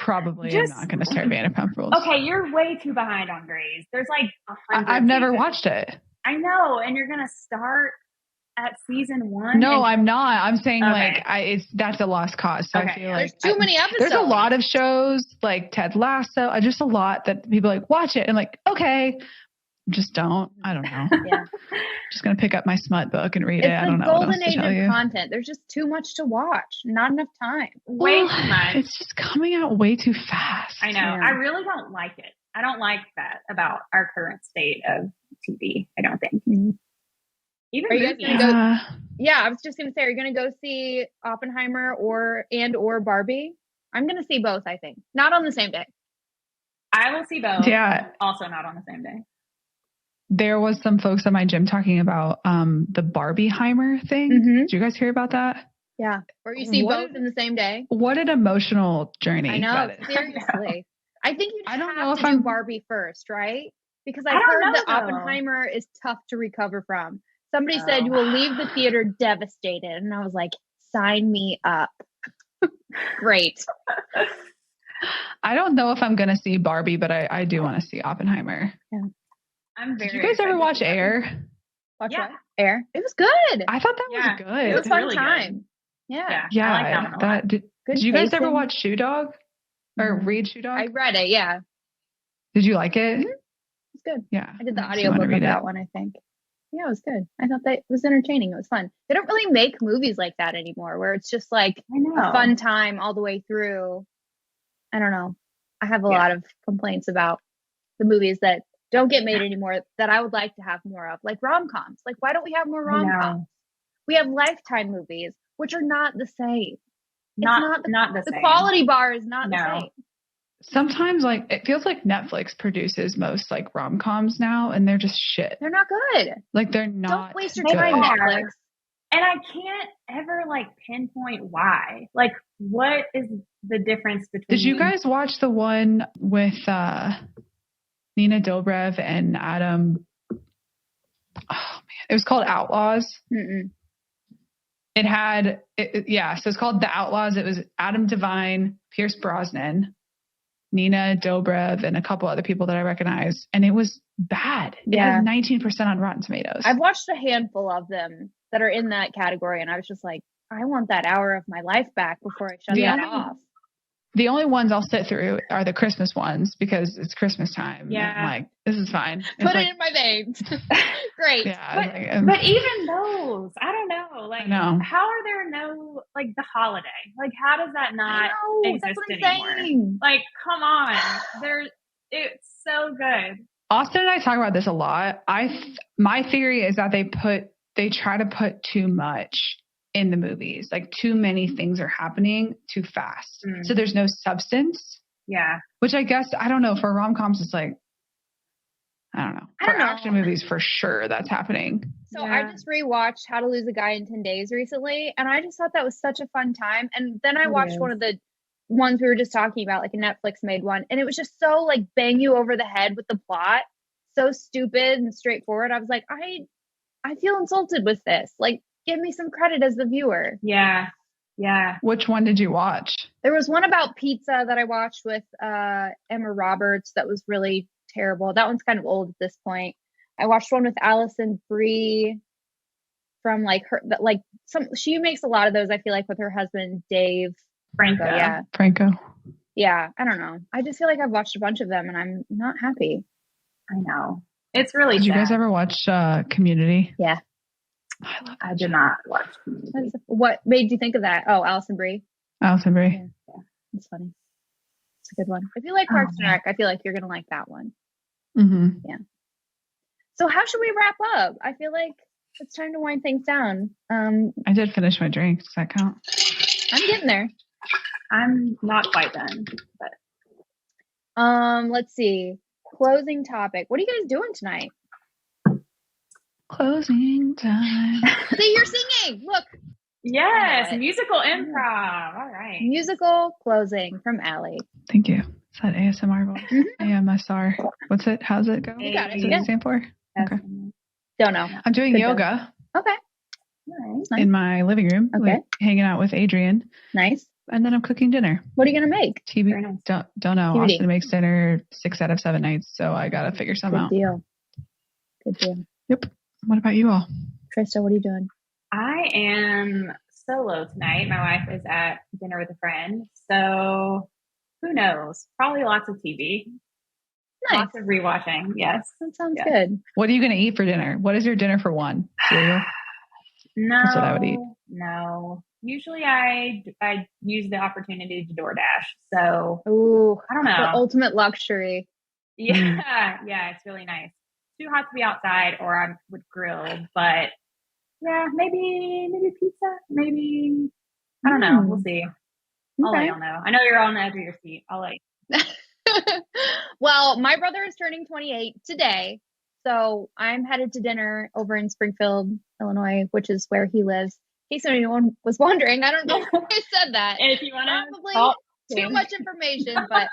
probably am not going to start Vanderpump Rules. Okay, you're way too behind on Grey's. There's like 100 I've never seasons. watched it. I know, and you're going to start at season 1? No, I'm not. I'm saying Okay. that's a lost cause. So I feel like there's too many episodes. There's a lot of shows like Ted Lasso. Just a lot that people like watch it and like, okay, just don't. I don't know. Yeah. Just gonna pick up my smut book and read it. I don't know. It's the golden age of content. There's just too much to watch. Not enough time. Way too much. It's just coming out way too fast. I know. Yeah. I really don't like it. I don't like that about our current state of TV. I don't think. Mm-hmm. Even are you guys gonna go? Yeah, I was just gonna say, are you gonna go see Oppenheimer or Barbie? I'm gonna see both. I think not on the same day. I will see both. Yeah. Also not on the same day. There was some folks at my gym talking about the Barbieheimer thing. Mm-hmm. Did you guys hear about that? Yeah. Or you see both in the same day. What an emotional journey. I know. Seriously. I think you have to do Barbie first, right? Because I heard that Oppenheimer is tough to recover from. Somebody said you will leave the theater devastated. And I was like, sign me up. Great. I don't know if I'm going to see Barbie, but I do want to see Oppenheimer. Yeah. Did you guys ever watch Air? Watch what? Air? It was good. I thought that was good. It was a fun time. Yeah. Yeah. I like that one. Did you guys ever watch Shoe Dog? Or read Shoe Dog? I read it, yeah. Did you like it? Mm-hmm. It's good. Yeah. I did the audiobook of that one, I think. Yeah, it was good. I thought that it was entertaining. It was fun. They don't really make movies like that anymore, where it's just like a fun time all the way through. I don't know. I have a lot of complaints about the movies that don't get made anymore that I would like to have more of, like rom-coms. Like, why don't we have more rom-coms? We have Lifetime movies, which are not the same. Not the same. The quality bar is not the same. Sometimes, like, it feels like Netflix produces most like rom-coms now, and they're just shit. They're not good. Like, they're not. Don't waste your time, Netflix. And I can't ever like pinpoint why. Like, what is the difference between? Did you guys watch the one with Nina Dobrev and Adam? Oh man, it was called Outlaws. Mm-mm. It had, so it's called The Outlaws. It was Adam Devine, Pierce Brosnan, Nina Dobrev, and a couple other people that I recognize. And it was bad. It has 19% on Rotten Tomatoes. I've watched a handful of them that are in that category. And I was just like, I want that hour of my life back before I shut that off. The only ones I'll sit through are the Christmas ones because it's Christmas time. Yeah. I'm like, this is fine. Put it in my veins. Great. Yeah, but even those, I don't know. Like, how are there no, like, the holiday? Like, how does that not exist anymore? Saying. Like, come on. It's so good. Austin and I talk about this a lot. My theory is that they try to put too much in the movies. Like, too many things are happening too fast. So there's no substance. Yeah. Which I guess, I don't know, for rom-coms, it's like, I don't know. For action movies, for sure, that's happening. So I just rewatched How to Lose a Guy in 10 Days recently, and I just thought that was such a fun time. And then I watched one of the ones we were just talking about, like a Netflix made one, and it was just so like bang you over the head with the plot. So stupid and straightforward. I was like, I feel insulted with this. Like, give me some credit as the viewer. Yeah. Yeah. Which one did you watch? There was one about pizza that I watched with Emma Roberts that was really terrible. That one's kind of old at this point. I watched one with Alison Brie from like her, like she makes a lot of those, I feel like, with her husband, Dave Franco. Franco. Yeah. I don't know. I just feel like I've watched a bunch of them and I'm not happy. I know. It's really Did sad. you guys ever watch Community? Yeah. I did not watch Community. What made you think of that? Oh, Alison Brie. Alison Brie. Yeah. It's funny. It's a good one. If you like Parks and Rec, I feel like you're going to like that one. Mm-hmm. Yeah. So how should we wrap up? I feel like it's time to wind things down. I did finish my drink. Does that count? I'm getting there. I'm not quite done, but let's see. Closing topic. What are you guys doing tonight? Closing time. See, you're singing. Look. Yes, musical improv. All right. Musical closing from Allie. Thank you. Is that ASMR voice? AMSR. What's it? How's it go? You got it. What does it stand for? Okay. Don't know. I'm doing yoga. Okay. Nice. In my living room. Okay. Hanging out with Adrian. Nice. and then I'm cooking dinner. What are you going to make? TB, don't know. TBD. Austin makes dinner 6 out of 7 nights, so I got to figure something out. Good deal. Yep. What about you all? Krista, what are you doing? I am solo tonight. My wife is at dinner with a friend. So who knows? Probably lots of TV. Nice. Lots of rewatching. Yes. That sounds good. What are you going to eat for dinner? What is your dinner for one? Cereal? No. That's what I would eat. No. Usually I use the opportunity to DoorDash. So ooh, I don't know. The ultimate luxury. Yeah. Yeah. It's really nice. Too hot to be outside, or I would grill, but yeah, maybe pizza. Maybe I don't know. We'll see. I'll let y'all know. I know you're on the edge of your seat. I'll let you. Well, my brother is turning 28 today, so I'm headed to dinner over in Springfield, Illinois, which is where he lives. In case anyone was wondering, I don't know why I said that. And if you want probably too much information, but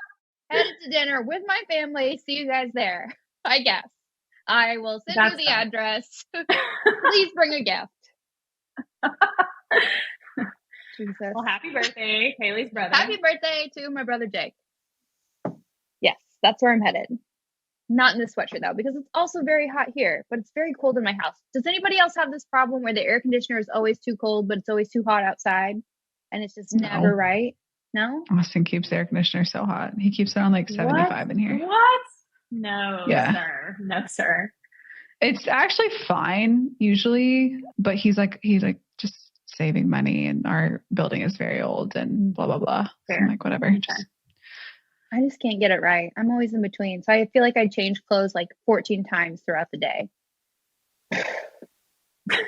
headed to dinner with my family. See you guys there. I guess I will send you the address. Please bring a gift. Jesus. Well, happy birthday, Kaleigh's brother. Happy birthday to my brother Jake. Yes, that's where I'm headed. Not in this sweatshirt though, because it's also very hot here, but it's very cold in my house. Does anybody else have this problem where the air conditioner is always too cold, but it's always too hot outside, and it's just never right? No? Austin keeps the air conditioner so hot. He keeps it on like 75 in here. What? No, sir. No, sir. It's actually fine usually, but he's like just saving money, and our building is very old and blah blah blah. So I'm like, whatever. I just can't get it right. I'm always in between. So I feel like I change clothes like 14 times throughout the day. I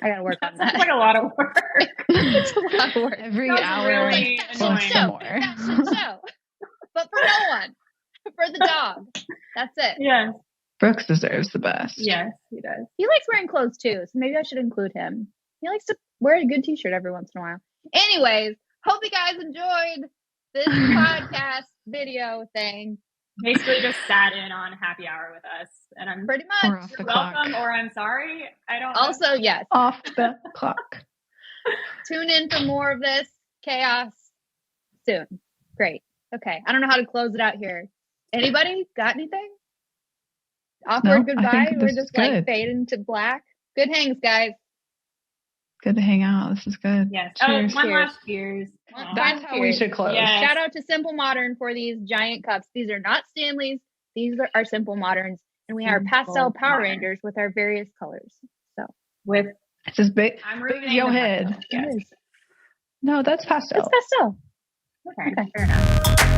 gotta work on that. That's like a lot of work. It's a lot of work. Every hour. Really that should show. But for no one. For the dog. That's it. Yes. Brooks deserves the best. Yes, he does. He likes wearing clothes too, so maybe I should include him. He likes to wear a good t-shirt every once in a while. Anyways, hope you guys enjoyed this podcast video thing. Basically just sat in on happy hour with us, and I'm pretty much you're welcome or I'm sorry. I don't also know. Yes, off the clock. Tune in for more of this chaos soon. Great. Okay, I don't know how to close it out here. Anybody got anything? Awkward goodbye. We're just like fade into black. Good hangs, guys. Good to hang out. This is good. Yes. Cheers. One last cheers. That's how we should close. Yes. Shout out to Simple Modern for these giant cups. These are not Stanleys. These are our Simple Moderns. And we have pastel Power Rangers with our various colors. So it's as big as your head. Yes. No, that's pastel. It's pastel. Okay. Fair enough.